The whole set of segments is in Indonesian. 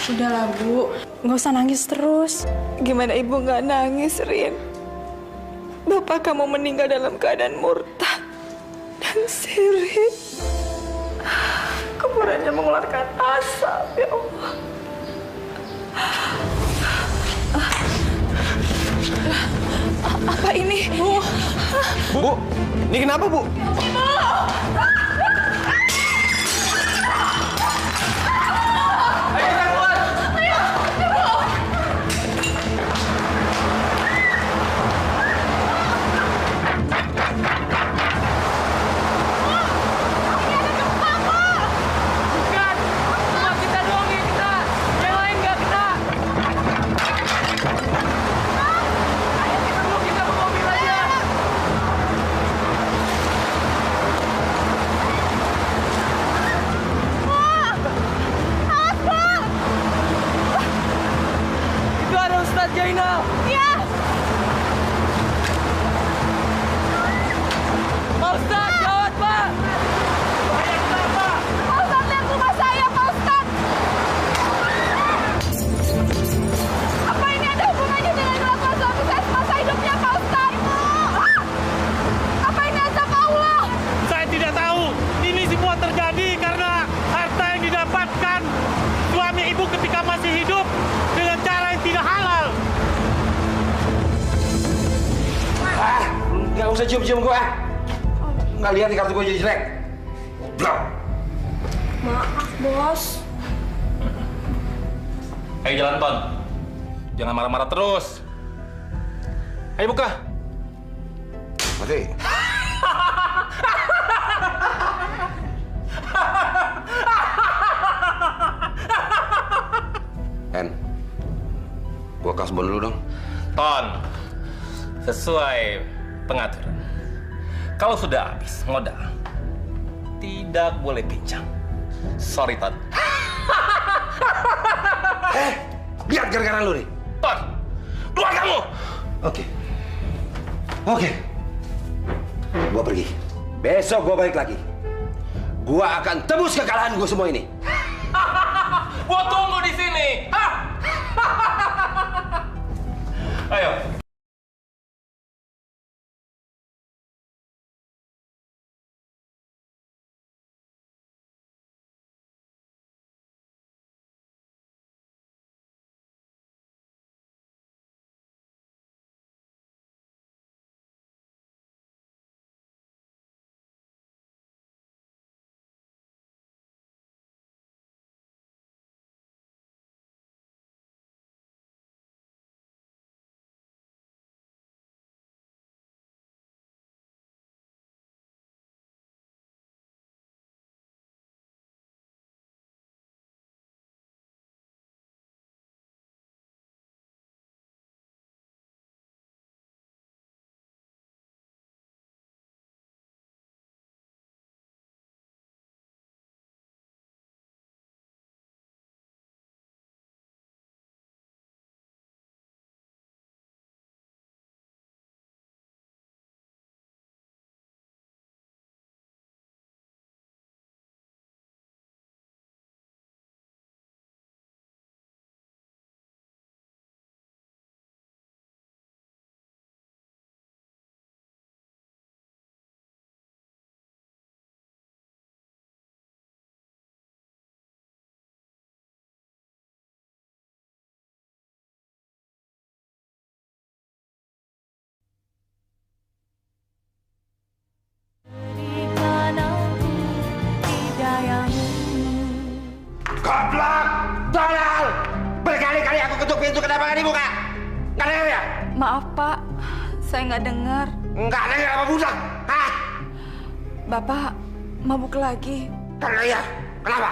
Udahlah, Bu. Nggak usah nangis terus. Gimana ibu nggak nangis, Rin? Bapak kamu meninggal dalam keadaan murtad dan sirik. Kuburannya mengeluarkan asap, ya Allah. Apa ini? Bu? Bu, ini kenapa, Bu? Nggak usah cium-cium gue. Nggak lihat nih kartu gue jadi jelek. Goblok. Maaf, Bos. Ayo jalan, Ton. Jangan marah-marah terus. Ayo buka. Mati. En, gua kasbon dulu dong. Ton, sesuai pengaturan. Kalau sudah habis modal, tidak boleh pinjam. Sorry, Ton. Lihat gara-gara lu nih. Ton, keluar kamu. Oke. Gua pergi. Besok gua balik lagi. Gua akan tebus kekalahan gua semua ini. Gua tunggu di sini. Ayo. Goblok! Tolol! Berkali-kali aku ketuk pintu, kenapa nggak dibuka? Nggak dengar ya? Maaf, Pak. Saya nggak dengar. Nggak dengar apa budak? Hah? Bapak mabuk lagi. Karena iya. Kenapa?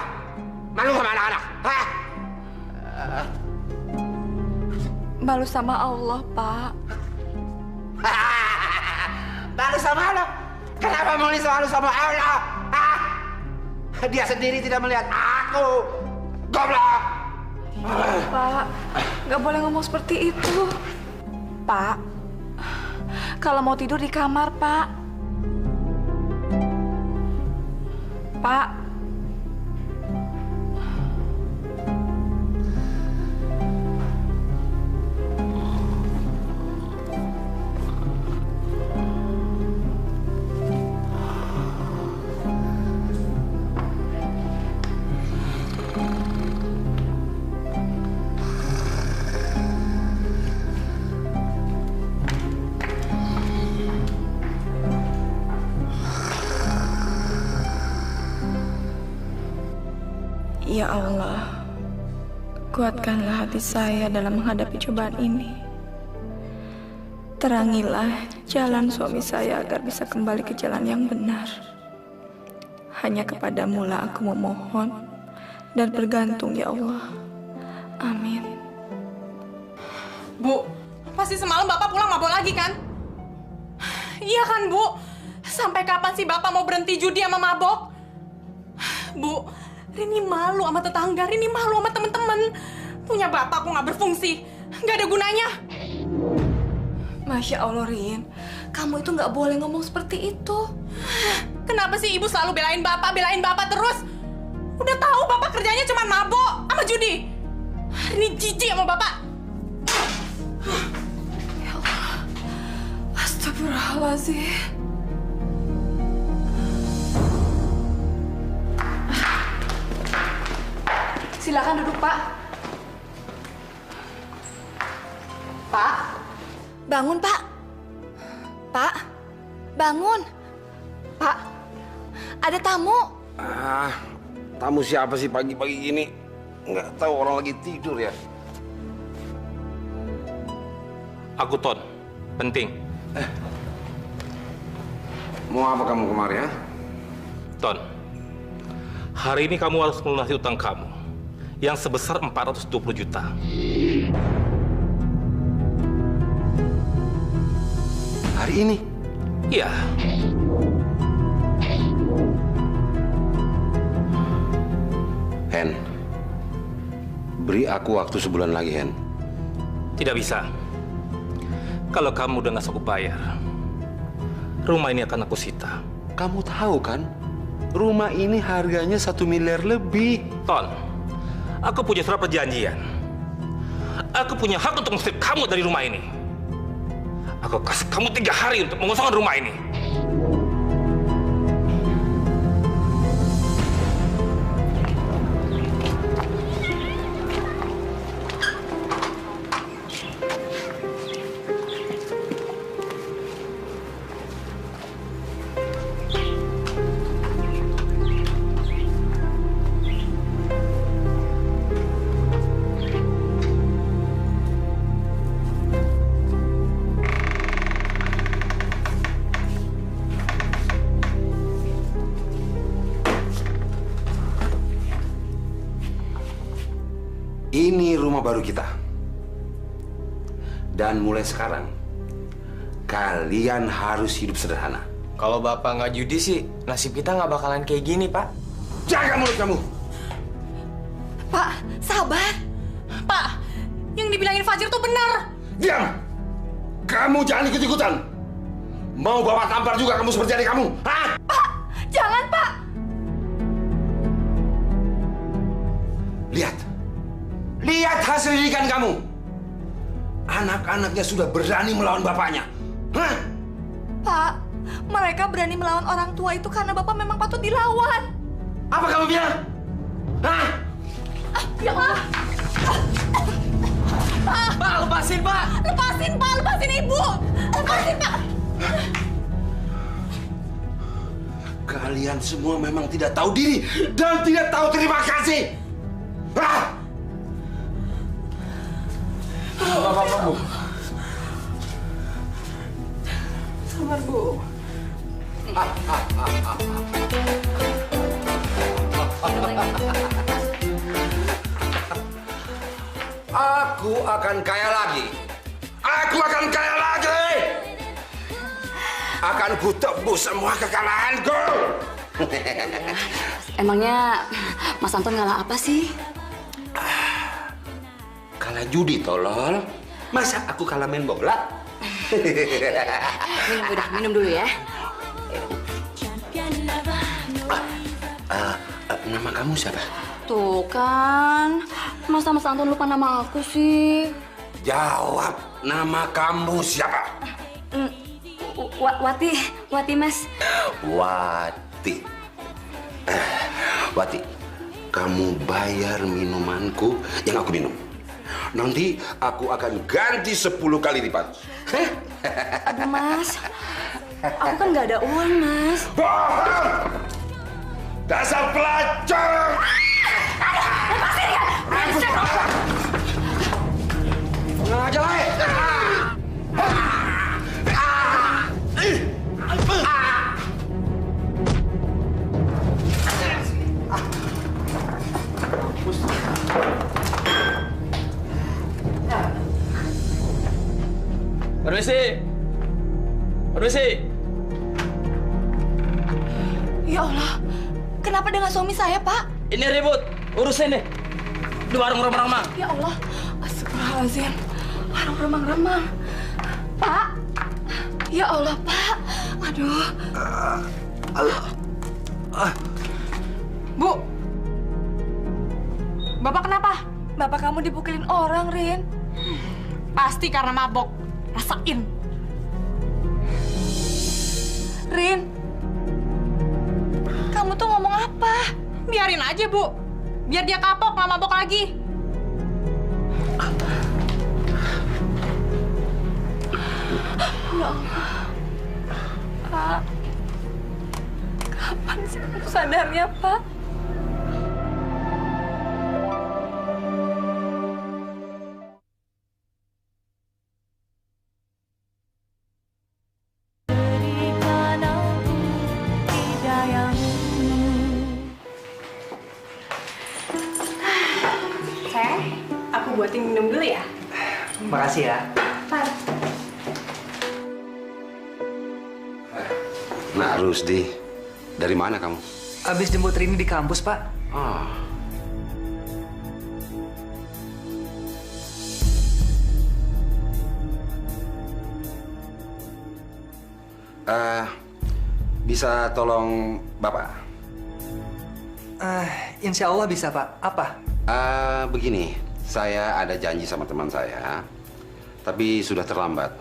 Malu sama anak-anak? Hah? Malu sama Allah, Pak. Malu sama Allah? Kenapa malu sama Allah? Hah? Dia sendiri tidak melihat aku. Goblok! Pak, nggak boleh ngomong seperti itu. Pak, kalau mau tidur di kamar, Pak. Pak. Ya Allah, kuatkanlah hati saya dalam menghadapi cobaan ini. Terangilah jalan suami saya agar bisa kembali ke jalan yang benar. Hanya kepadamu lah aku memohon dan bergantung, ya Allah. Amin. Bu, pasti semalam Bapak pulang mabok lagi kan? Iya kan, Bu? Sampai kapan sih Bapak mau berhenti judi sama mabok? Bu, Rini malu sama tetangga, Rini malu sama temen-temen. Punya Bapak kok nggak berfungsi, nggak ada gunanya. Masya Allah, Rin. Kamu itu nggak boleh ngomong seperti itu. Kenapa sih Ibu selalu belain Bapak terus? Udah tahu Bapak kerjanya cuma mabok sama judi. Rini jijik sama Bapak. Ya Allah. Astagfirullahaladzim. Silakan duduk, Pak. Pak, bangun, Pak. Pak, bangun. Pak, ada tamu. Tamu siapa sih pagi-pagi gini? Nggak tahu, orang lagi tidur ya. Aku Ton, penting. Mau apa kamu kemari ya? Ton, hari ini kamu harus melunasi utang kamu yang sebesar 420 juta. Hari ini? Iya. Hen, beri aku waktu sebulan lagi, Hen. Tidak bisa. Kalau kamu udah nggak sanggup bayar, rumah ini akan aku sita. Kamu tahu kan, rumah ini harganya 1 miliar lebih. Ton, aku punya surat perjanjian. Aku punya hak untuk mengusir kamu dari rumah ini. Aku kasih kamu 3 hari untuk mengosongkan rumah ini. Ini rumah baru kita. Dan mulai sekarang, kalian harus hidup sederhana. Kalau Bapak nggak judi sih, nasib kita nggak bakalan kayak gini, Pak. Jaga mulut kamu! Pak, sabar. Pak, yang dibilangin Fajir tuh benar. Diam! Kamu jangan ikut-ikutan. Mau bawa tampar juga kamu seperti adik kamu? Hah? Pak, jangan, Pak. Lihat. Lihat hasil didikan kamu. Anak-anaknya sudah berani melawan bapaknya. Hah? Pak, mereka berani melawan orang tua itu karena Bapak memang patut dilawan. Apa kamu bilang? Hah? Ya Allah. Pak, lepasin, Pak! Lepasin, Pak. Lepasin Ibu. Lepasin, Pak. Kalian semua memang tidak tahu diri dan tidak tahu terima kasih. Hah? Bapak, Bu. Sabar, Bu. Aku akan kaya lagi. Aku akan kaya lagi. Akan kutebus semua kekalahanku. Emangnya Mas Anton ngalah apa sih? Kalah judi, tolol. Masa aku kalah main bola? Minum dulu ya. Nama kamu siapa? Tuh kan, masa Mas Anton lupa nama aku sih? Jawab, nama kamu siapa? Wati Mas. Wati. Wati, kamu bayar minumanku yang aku minum. Nanti aku akan ganti 10 kali lipat. Aduh Mas, aku kan nggak ada uang Mas. Bohong! Dasar pelacur! Permisi. Permisi. Ya Allah, kenapa dengan suami saya, Pak? Ini ribut. Urusin deh. Di warung remang-remang. Ya Allah, astagfirullahaladzim. Warung remang-remang. Pak. Ya Allah, Pak. Aduh. Bu. Bapak kenapa? Bapak kamu dipukulin orang, Rin. Pasti karena mabok. Rasain. Rin. Kamu tuh ngomong apa? Biarin aja, Bu. Biar dia kapok, nggak mabok lagi. Ya Allah. Pak. Kapan sih aku sadarnya, Pak? Sayang, aku buatin minum dulu ya. Makasih ya. Nah, Rusdi, dari mana kamu? Abis jemput Rini di kampus, Pak. Oh. Bisa tolong Bapak? Insya Allah bisa, Pak. Apa? Begini, saya ada janji sama teman saya, tapi sudah terlambat.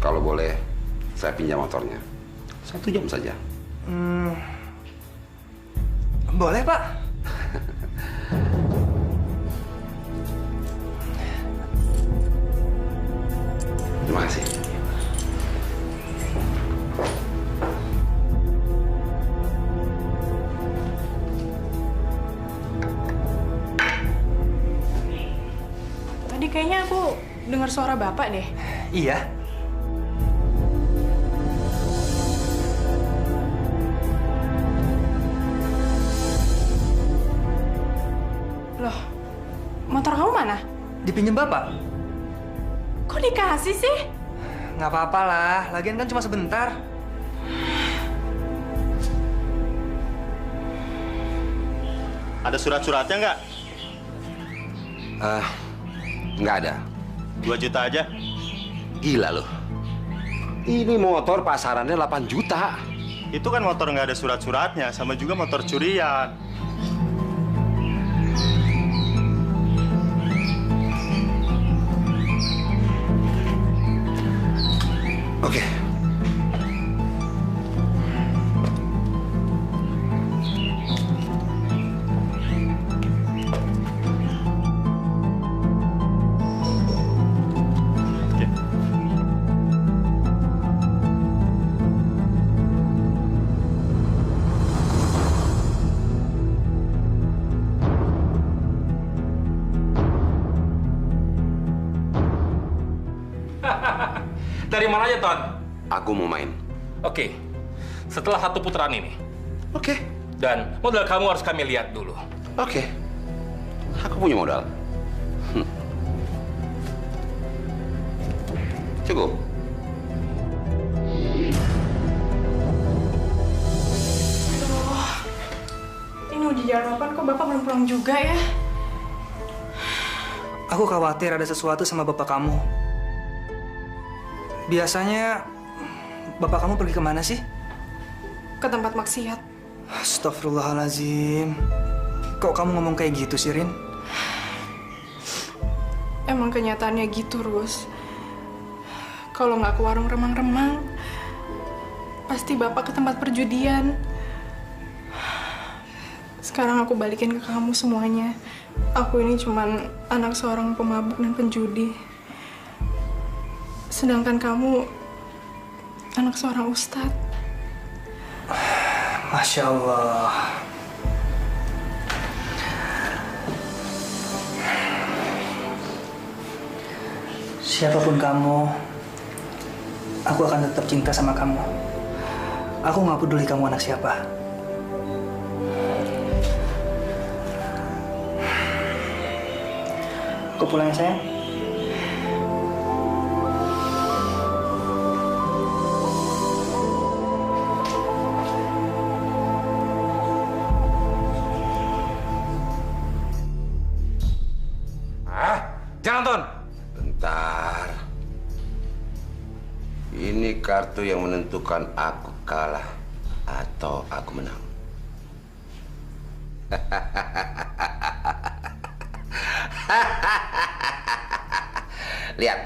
Kalau boleh, saya pinjam motornya. 1 jam saja. Boleh, Pak. Terima kasih. Tadi kayaknya aku dengar suara Bapak deh. Iya. Loh, motor kamu mana? Dipinjem Bapak? Kok dikasih sih? Nggak apa-apa lah. Lagian kan cuma sebentar. Ada surat-suratnya nggak? Nggak ada. 2 juta aja. Gila loh. Ini motor pasarannya 8 juta. Itu kan motor nggak ada surat-suratnya, sama juga motor curian. Oke. Dari mana aja, Ton? Aku mau main. Oke. Setelah 1 putaran ini. Oke. Dan modal kamu harus kami lihat dulu. Oke. Aku punya modal. Cukup. Ini udah jam 8 kok Bapak belum pulang juga ya? Aku khawatir ada sesuatu sama Bapak kamu. Biasanya Bapak kamu pergi kemana sih? Ke tempat maksiat. Astagfirullahaladzim. Kok kamu ngomong kayak gitu sih, Rin? Emang kenyataannya gitu, Rus. Kalau nggak ke warung remang-remang, pasti Bapak ke tempat perjudian. Sekarang aku balikin ke kamu semuanya. Aku ini cuman anak seorang pemabuk dan penjudi. Sedangkan kamu anak seorang ustadz. Masya Allah. Siapapun kamu, aku akan tetap cinta sama kamu. Aku nggak peduli kamu anak siapa. Aku pulang ya, sayang. kartu yang menentukan aku kalah atau aku menang. Lihat.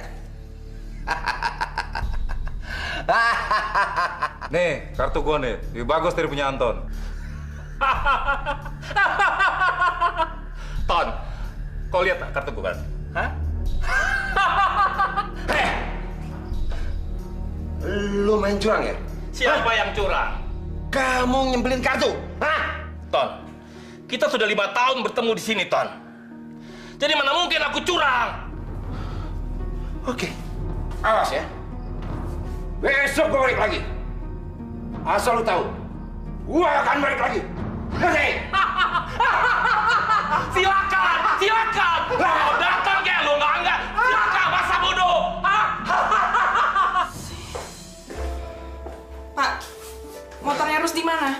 Nih, kartu gua nih. Lebih bagus dari punya Anton. Ton, kau lihat tak kartu gua kan? Hah? Hei! Lu main curang ya? Siapa yang curang? Kamu nyembelin kartu? Hah? Ton, kita sudah 5 tahun bertemu di sini, Ton. Jadi mana mungkin aku curang? Oke, awas ya. Besok gue balik lagi. Asal lu tahu, gue akan balik lagi. Ngerti? Silakan, silakan. Mau datang kayak lu enggak? Silakan, masa bodoh. Pak, motornya Rus di mana?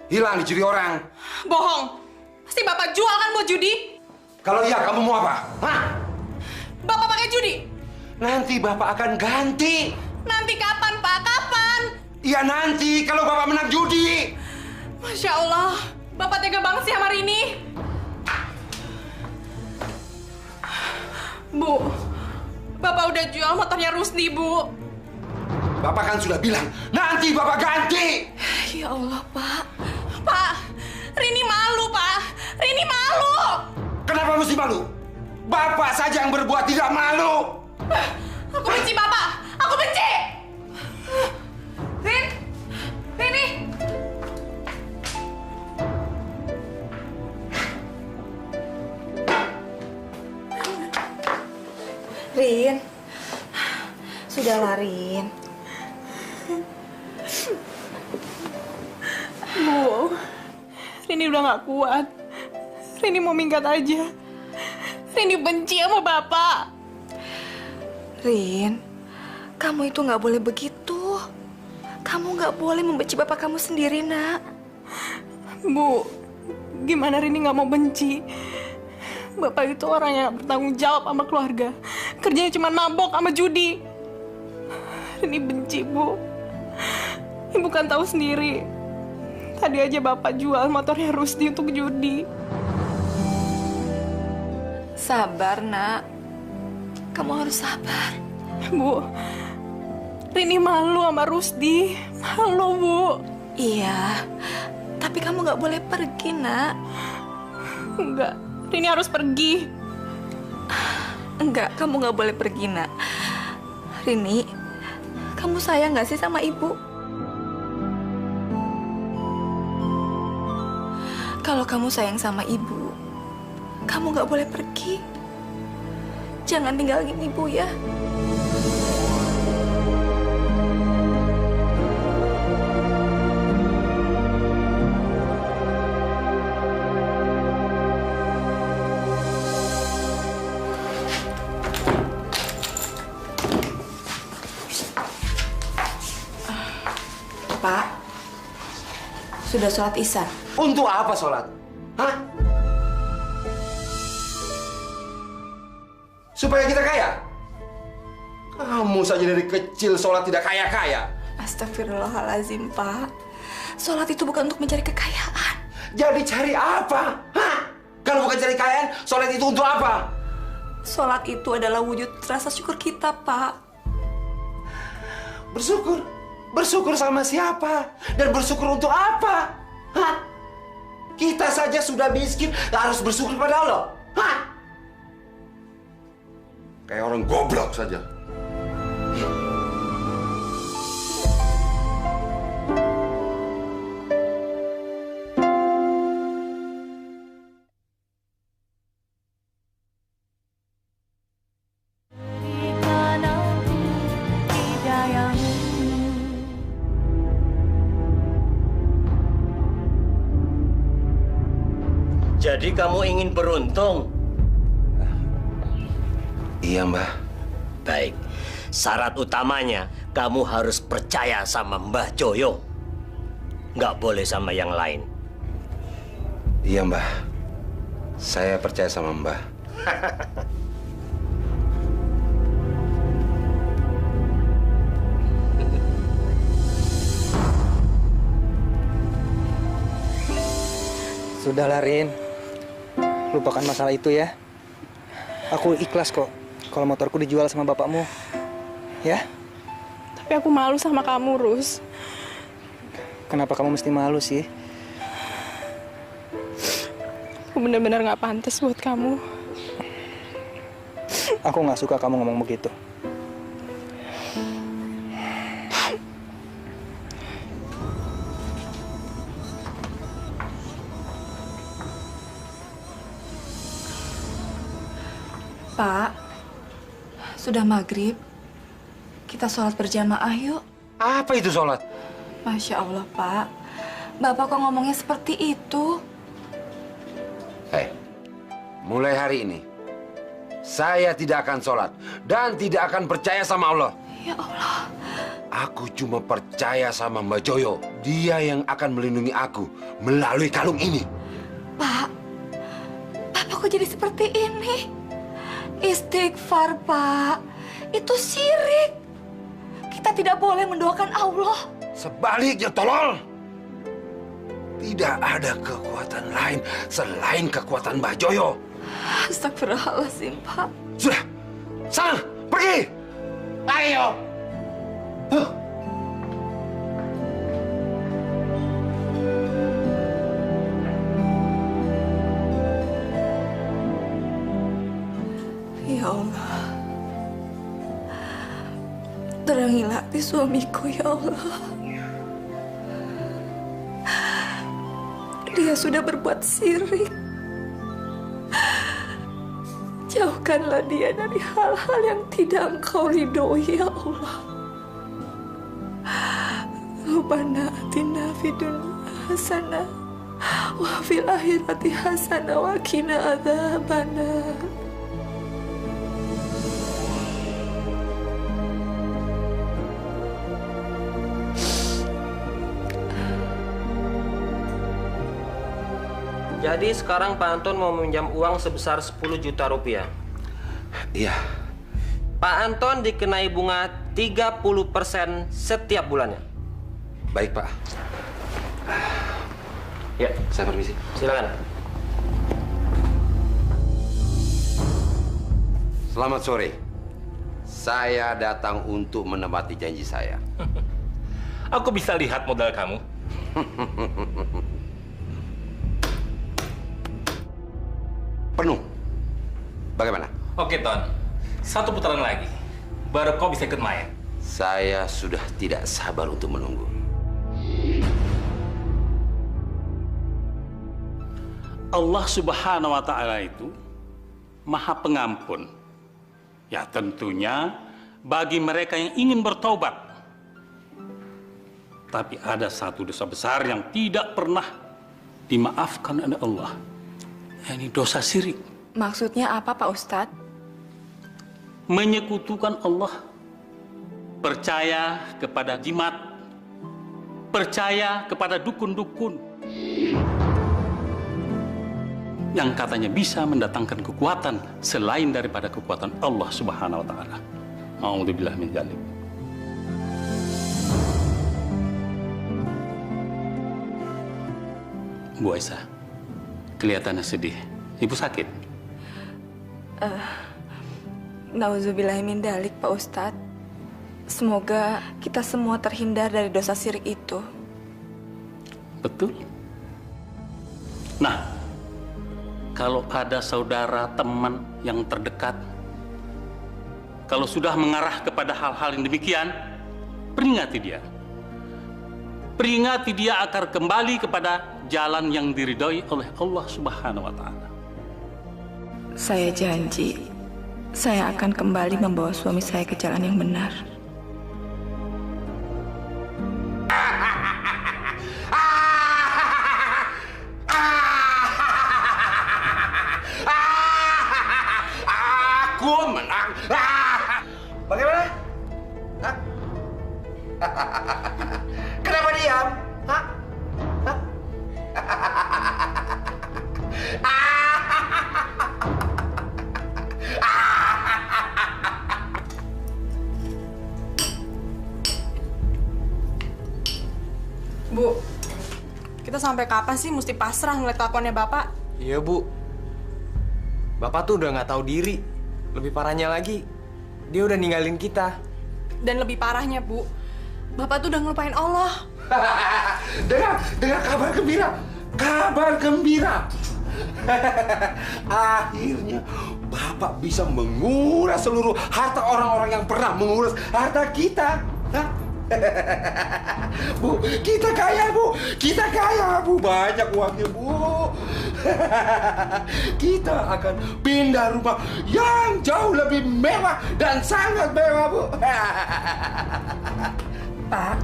Hilang dicuri orang. Bohong. Pasti Bapak jual kan buat judi? Kalau iya, kamu mau apa? Hah? Bapak pakai judi? Nanti Bapak akan ganti. Nanti kapan, Pak? Kapan? Ya nanti, kalau Bapak menang judi. Masya Allah, Bapak tega banget sih sama Rini. Bu, Bapak udah jual motornya Rusdi, Bu. Bapak kan sudah bilang, nanti Bapak ganti. Ya Allah, Pak. Pak, Rini malu, Pak. Rini malu. Kenapa mesti malu? Bapak saja yang berbuat tidak malu. Aku benci Bapak. Aku benci. Rini. Rin, sudahlah Rin. Bu, Rini udah gak kuat. Rini mau minggat aja. Rini benci sama Bapak. Rin, kamu itu nggak boleh begitu. Kamu nggak boleh membenci bapak kamu sendiri, nak. Bu, gimana Rini nggak mau benci? Bapak itu orang yang bertanggung jawab sama keluarga. Kerjanya cuma mabok sama judi. Rini benci, Bu. Ibu kan tahu sendiri. Tadi aja Bapak jual motornya Rusdi untuk judi. Sabar, nak. Kamu harus sabar. Bu, Rini malu sama Rusdi. Malu, Bu. Iya, tapi kamu nggak boleh pergi, nak. Enggak, Rini harus pergi. Enggak, kamu nggak boleh pergi, nak. Rini, kamu sayang nggak sih sama ibu? Kalau kamu sayang sama ibu, kamu nggak boleh pergi. Jangan tinggalin ibu ya. Pak, sudah sholat isya. Untuk apa sholat? Hah? Supaya kita kaya? Kamu saja dari kecil sholat tidak kaya-kaya. Astagfirullahalazim, Pak. Sholat itu bukan untuk mencari kekayaan. Jadi cari apa? Hah? Kalau bukan cari kekayaan, sholat itu untuk apa? Sholat itu adalah wujud rasa syukur kita, Pak. Bersyukur? Bersyukur sama siapa? Dan bersyukur untuk apa? Hah? Kita saja sudah miskin, harus bersyukur pada Allah. Hah? Kayak orang goblok saja. Jadi kamu ingin beruntung? Iya, Mbah. Baik. Syarat utamanya, kamu harus percaya sama Mbah Joyo. Nggak boleh sama yang lain. Iya, Mbah. Saya percaya sama Mbah. Sudahlah, Rin. Lupakan masalah itu ya. Aku ikhlas kok kalau motorku dijual sama bapakmu. Ya? Tapi aku malu sama kamu, Rus. Kenapa kamu mesti malu sih? Aku benar-benar nggak pantas buat kamu. Aku nggak suka kamu ngomong begitu. Pak, sudah maghrib. Kita sholat berjamaah yuk. Apa itu sholat? Masya Allah, Pak. Bapak kok ngomongnya seperti itu? Mulai hari ini, saya tidak akan sholat dan tidak akan percaya sama Allah. Ya Allah. Aku cuma percaya sama Mbak Joyo. Dia yang akan melindungi aku melalui kalung ini. Pak, Bapak kok jadi seperti ini? Istighfar, Pak. Itu syirik. Kita tidak boleh mendoakan Allah. Sebaliknya, tolol. Tidak ada kekuatan lain selain kekuatan Mbak Joyo. Astagfirullahaladzim, Pak. Sudah, sana, pergi. Ayo. Ya Allah. Terangilah hati suamiku, ya Allah. Dia sudah berbuat syirik. Jauhkanlah dia dari hal-hal yang tidak Engkau ridhoi, ya Allah. Rabbana atina fid dunya hasanah wa fil akhirati hasanah wa qina adzabannar. Jadi sekarang Pak Anton mau meminjam uang sebesar 10 juta rupiah. Iya. Pak Anton dikenai bunga 30% setiap bulannya. Baik, Pak. Ya, saya permisi. Silakan. Selamat sore. Saya datang untuk menepati janji saya. Aku bisa lihat modal kamu. Penuh. Bagaimana? Oke, Ton. Satu putaran lagi. Baru kau bisa ikut main. Saya sudah tidak sabar untuk menunggu. Allah Subhanahu wa Ta'ala itu Maha Pengampun. Ya, tentunya bagi mereka yang ingin bertobat. Tapi ada satu dosa besar yang tidak pernah dimaafkan oleh Allah. Ini dosa syirik. Maksudnya apa, Pak Ustadz? Menyekutukan Allah. Percaya kepada jimat. Percaya kepada dukun-dukun. Yang katanya bisa mendatangkan kekuatan selain daripada kekuatan Allah Subhanahu wa Ta'ala. A'udzubillah min dzalik. Bu Aisyah, kelihatannya sedih. Ibu sakit? Nauzubillah min dzalik, Pak Ustadz. Semoga kita semua terhindar dari dosa syirik itu. Betul. Nah, kalau ada saudara, teman yang terdekat, kalau sudah mengarah kepada hal-hal yang demikian, peringati dia. Peringati dia agar kembali kepada jalan yang diridhoi oleh Allah Subhanahu wa Ta'ala. Saya janji, saya akan kembali membawa suami saya ke jalan yang benar. Aku menang. Bagaimana? Hah? Kenapa diam? Hah? Hah? sampai kapan sih mesti pasrah ngeliat kelakuannya Bapak? Iya, Bu. Bapak tuh udah nggak tahu diri. Lebih parahnya lagi, dia udah ninggalin kita. Dan lebih parahnya, Bu, Bapak tuh udah ngelupain Allah. Dengar kabar gembira. Kabar gembira. Akhirnya Bapak bisa menguras seluruh harta orang-orang yang pernah menguras harta kita. Hah? Bu, kita kaya, Bu. Kita kaya, Bu. Banyak uangnya, Bu. Kita akan pindah rumah yang jauh lebih mewah dan sangat mewah, Bu. Pak,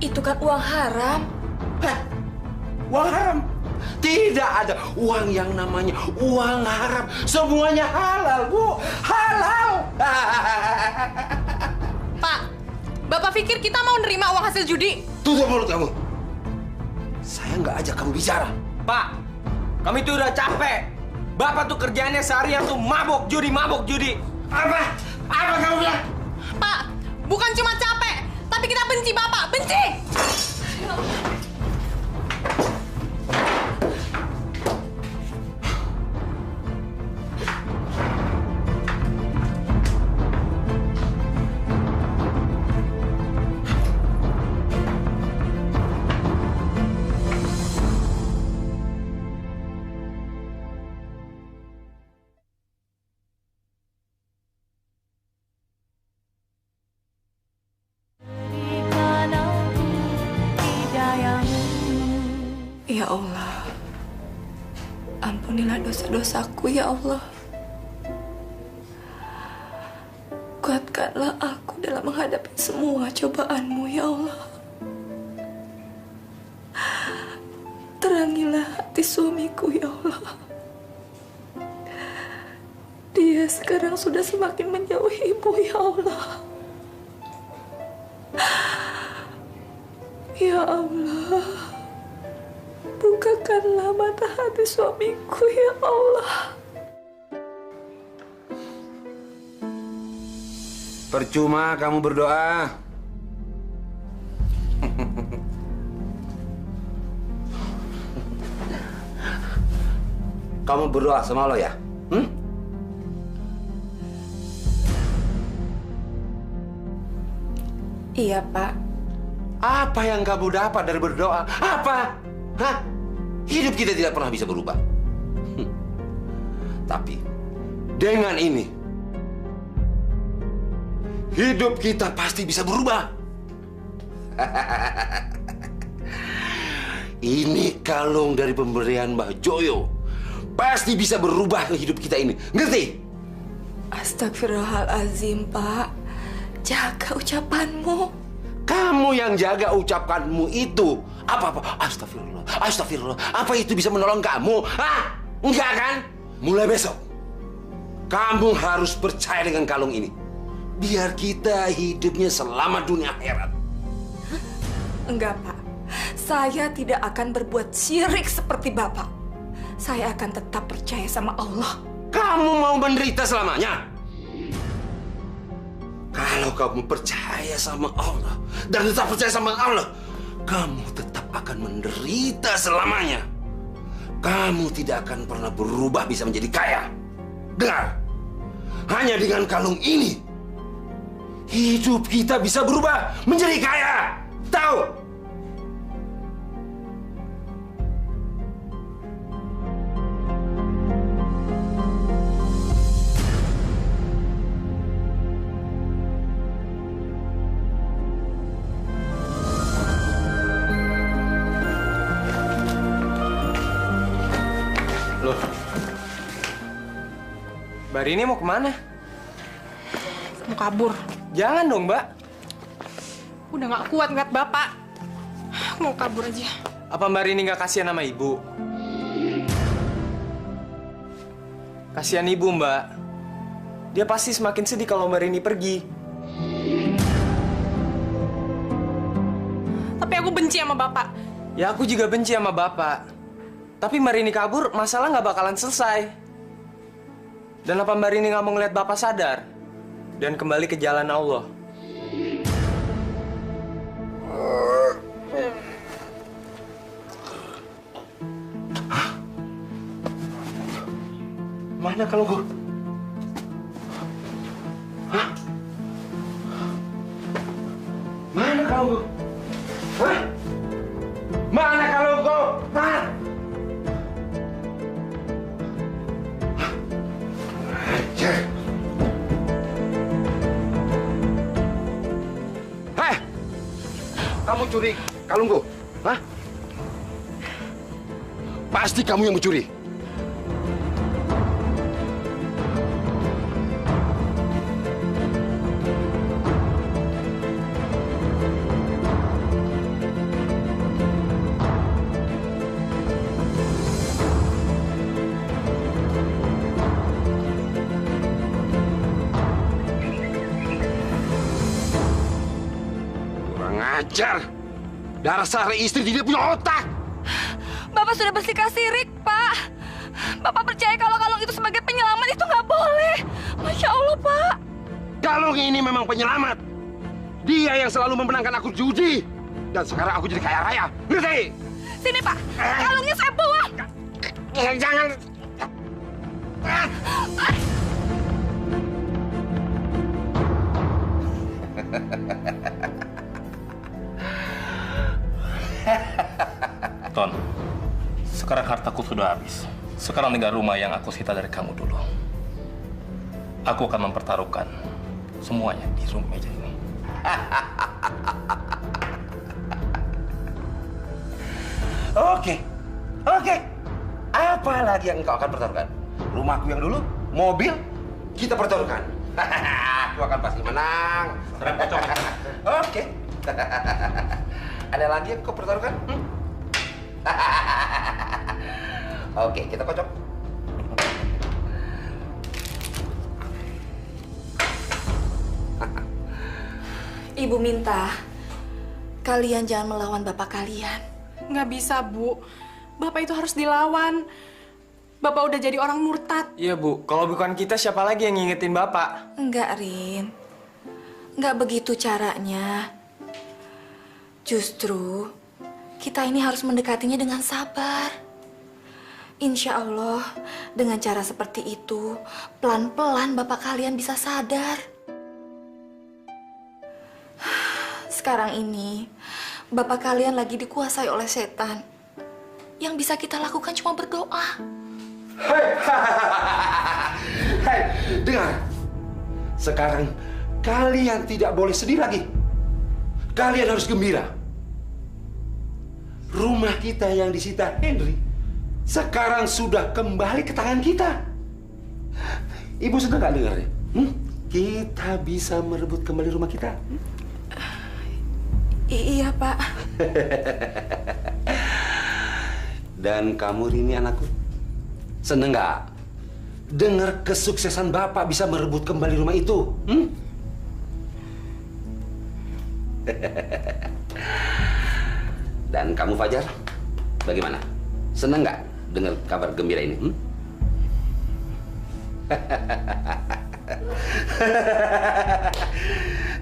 itu kan uang haram. Hah? Uang haram? Tidak ada uang yang namanya uang haram. Semuanya halal, Bu. Halal. Pak, Bapak pikir kita mau nerima uang hasil judi? Tutup mulut kamu. Saya nggak ajak kamu bicara. Pak, kami tuh udah capek. Bapak tuh kerjaannya seharian tuh mabok judi. Apa? Apa kamu bilang? Pak, bukan cuma capek, tapi kita benci Bapak. Benci! Ya Allah, ampunilah dosa-dosaku ya Allah. Kuatkanlah aku dalam menghadapi semua cobaan-Mu ya Allah. Terangilah hati suamiku ya Allah. Dia sekarang sudah semakin menjauhimu ya Allah. Ya Allah, bukakanlah mata hati suamiku ya Allah. Percuma kamu berdoa. Kamu berdoa sama Allah ya? Iya, Pak. Apa yang kamu dapat dari berdoa? Apa? Hah? Hidup kita tidak pernah bisa berubah. Tapi dengan ini, hidup kita pasti bisa berubah. Ini kalung dari pemberian Mbah Joyo. Pasti bisa berubah ke hidup kita ini. Ngerti? Astagfirullahalazim, Pak. Jaga ucapanmu. Kamu yang jaga ucapanmu itu. Apa? Astagfirullah. Astagfirullah. Apa itu bisa menolong kamu? Hah? Enggak kan? Mulai besok, kamu harus percaya dengan kalung ini. Biar kita hidupnya selamat dunia akhirat. Enggak, Pak. Saya tidak akan berbuat syirik seperti Bapak. Saya akan tetap percaya sama Allah. Kamu mau menderita selamanya? Kalau kamu percaya sama Allah dan tetap percaya sama Allah, kamu tetap akan menderita selamanya. Kamu tidak akan pernah berubah bisa menjadi kaya. Dengar, hanya dengan kalung ini, hidup kita bisa berubah menjadi kaya. Tahu? Loh, Mbak Rini mau kemana? Mau kabur. Jangan dong, Mbak. Udah nggak kuat ngeliat Bapak. Mau kabur aja. Apa Mbak Rini nggak kasihan sama Ibu? Kasihan Ibu, Mbak. Dia pasti semakin sedih kalau Mbak Rini pergi. Tapi aku benci sama Bapak. Ya, aku juga benci sama Bapak. Tapi Mbak Rini kabur, masalah nggak bakalan selesai. Dan apa Mbak Rini nggak mau ngeliat Bapak sadar dan kembali ke jalan Allah? Mana kalungku? Hah? Mana kalungku? Hah? Mana kalungku? Mana? Hah? Hei! Kamu curi kalungku? Hah? Pasti kamu yang mencuri. Kurang ajar. Dasar istri tidak punya otak. Bapak sudah bersikap sirik, Pak. Bapak percaya kalau kalung itu sebagai penyelamat itu nggak boleh. Masya Allah, Pak. Kalung ini memang penyelamat. Dia yang selalu memenangkan aku judi. Dan sekarang aku jadi kaya raya. Ngerti? Sini, Pak. Kalungnya saya buang. Jangan. Ton, sekarang hartaku sudah habis. Sekarang tinggal rumah yang aku sita dari kamu dulu. Aku akan mempertaruhkan semuanya di rumah meja ini. Oke. Apa lagi yang engkau akan pertaruhkan? Rumahku yang dulu, mobil, kita pertaruhkan. Aku akan pasti menang. Oke. Ada lagi yang kau pertaruhkan? Oke, kita kocok. Ibu minta kalian jangan melawan bapak kalian. Nggak bisa, Bu. Bapak itu harus dilawan. Bapak udah jadi orang murtad. Iya, Bu. Kalau bukan kita, siapa lagi yang ngingetin Bapak? Enggak, Rin. Enggak begitu caranya. Justru, kita ini harus mendekatinya dengan sabar. Insya Allah, dengan cara seperti itu, pelan-pelan bapak kalian bisa sadar. Sekarang ini, bapak kalian lagi dikuasai oleh setan. Yang bisa kita lakukan cuma berdoa. Hei, dengar. Sekarang kalian tidak boleh sedih lagi. Kalian harus gembira. Rumah kita yang disita Henry sekarang sudah kembali ke tangan kita. Ibu senang nggak dengarnya? Kita bisa merebut kembali rumah kita. Iya, Pak. Dan kamu Rini anakku, seneng nggak dengar kesuksesan Bapak bisa merebut kembali rumah itu? Dan kamu Fajar, bagaimana? Seneng nggak dengar kabar gembira ini?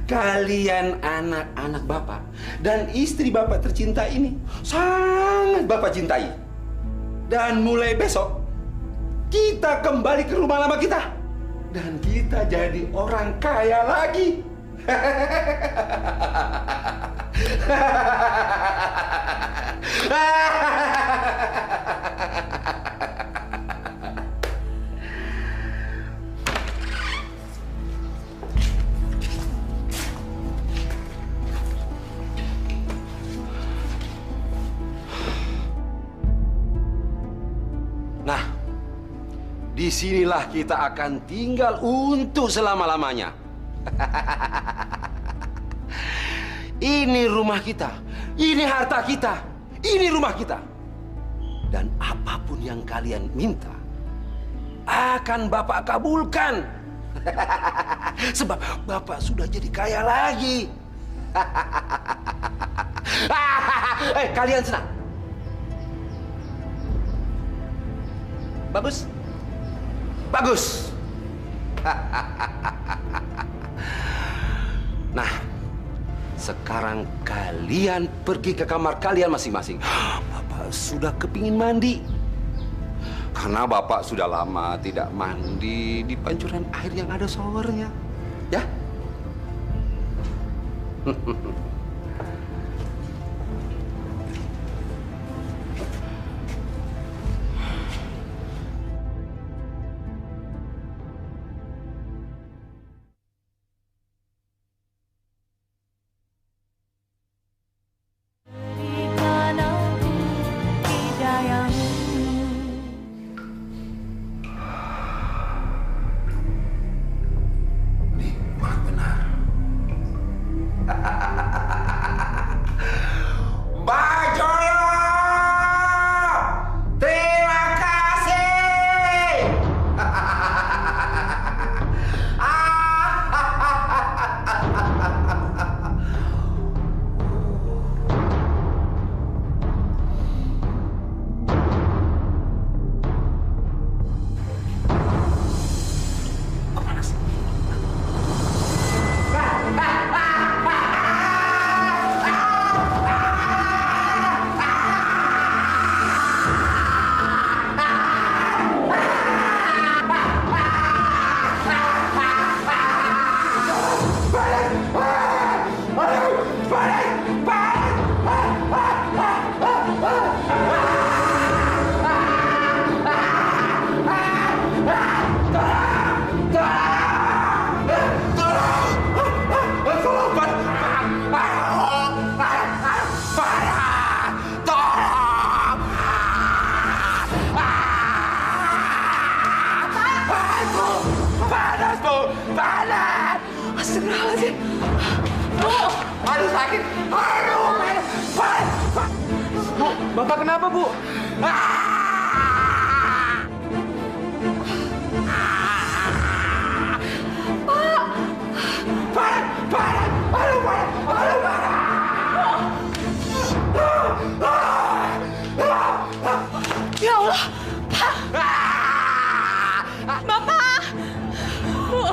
Kalian anak-anak Bapak dan istri Bapak tercinta ini sangat Bapak cintai. Dan mulai besok, kita kembali ke rumah lama kita. Dan kita jadi orang kaya lagi. Nah, disinilah kita akan tinggal untuk selama-lamanya. Ini rumah kita, ini harta kita, ini rumah kita. Dan apapun yang kalian minta, akan Bapak kabulkan. Sebab Bapak sudah jadi kaya lagi. Kalian senang? Bagus? Bagus. Nah, sekarang kalian pergi ke kamar kalian masing-masing. Bapak sudah kepingin mandi. Karena Bapak sudah lama tidak mandi di pancuran air yang ada showernya. Ya? Astagfirullahaladzim. Aduh sakit. Aduh. Bu, Bapak kenapa, Bu? Ya Allah, Pak. Bapak. Bu.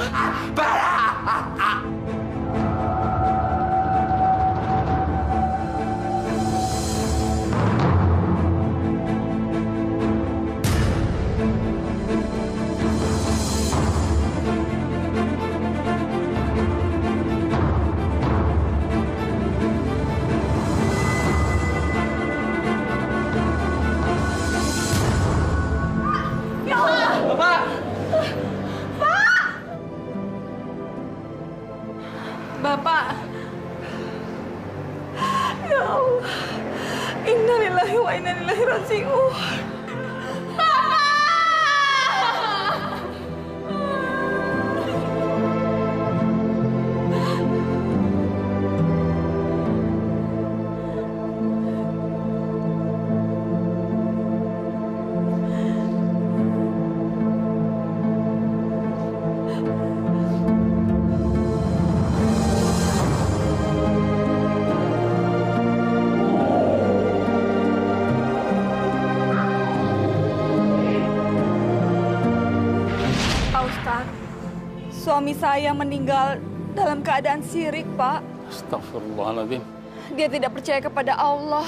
Bapak. Ya Allah. Innalillahi wa inna ilaihi raji'un. Suami saya meninggal dalam keadaan syirik, Pak. Astagfirullahaladzim. Dia tidak percaya kepada Allah,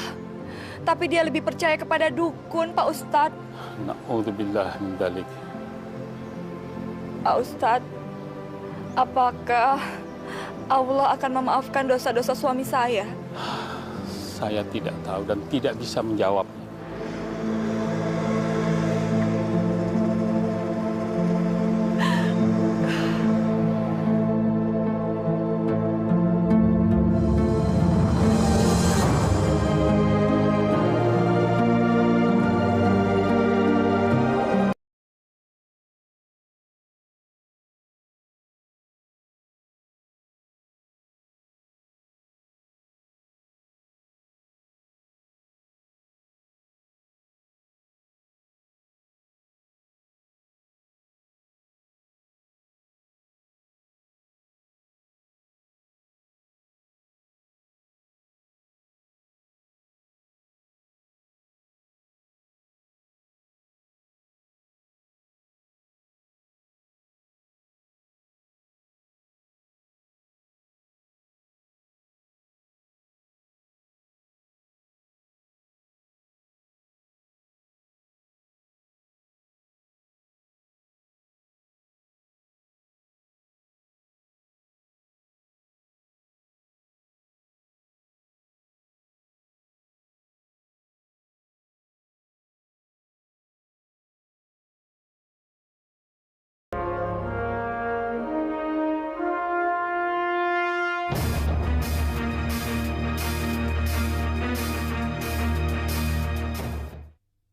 tapi dia lebih percaya kepada dukun, Pak Ustadz. Na'udzubillah min dzalik. Pak Ustadz, apakah Allah akan memaafkan dosa-dosa suami saya? Saya tidak tahu dan tidak bisa menjawab.